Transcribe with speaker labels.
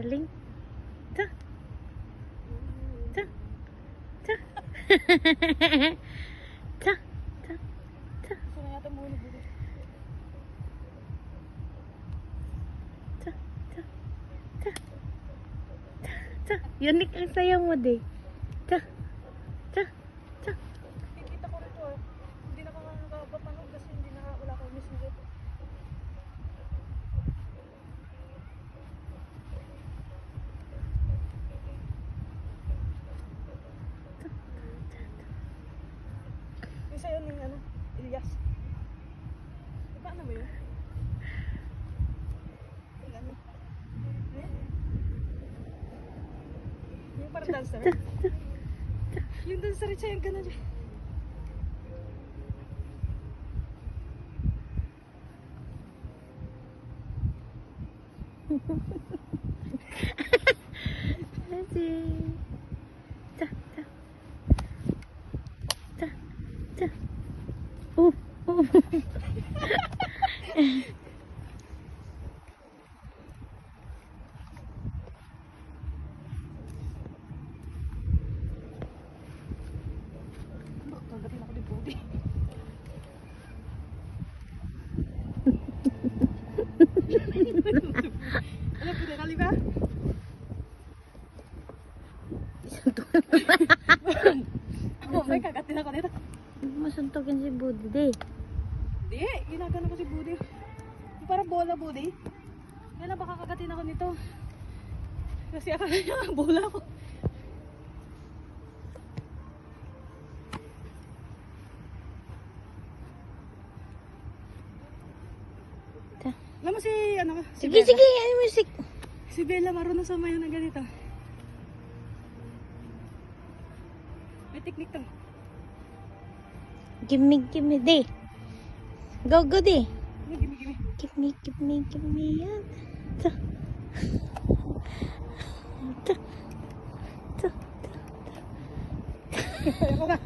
Speaker 1: Galing. Ta. Ta. Ta. Ta. Ta. Ta.
Speaker 2: Gusto na yata muna budo.
Speaker 1: Ta. Ta. Ta. Ta. Unique ang sayaw mo, de. Ta. Ta. Ta.
Speaker 2: Kikita ko rito ah. Hindi na ka nga nakapapanood kasi hindi na wala akong messenger. Yung sa'yo ng ano, Elias. Paano mo yun? Yung ano? Yung parang dancer? Yung dancer rin siya yung gano'n siya.
Speaker 1: Kasi. Ta. Ta. Ta. Ta. Oh. Oh.
Speaker 2: Tanggapin ako ni Budi. Alam ko na kali ba? Oh, may kagatin ako nito.
Speaker 1: Masuntokin si Budi, de.
Speaker 2: Hindi, ginagano ko si Budi. Yung parang bola, Budi. Kaya baka kagatin ako nito. Kasi akala niya bola ako.
Speaker 1: Ta.
Speaker 2: Alam mo si, ano, si
Speaker 1: Sige,
Speaker 2: Bella?
Speaker 1: sige. Ay, music.
Speaker 2: Si Bella marunong sa mayo na ganito. May technique to.
Speaker 1: Give me, de. Go, go, de.
Speaker 2: Gimme.
Speaker 1: Give me, yan. Ta. Ta. Ta.
Speaker 2: Ayoko na.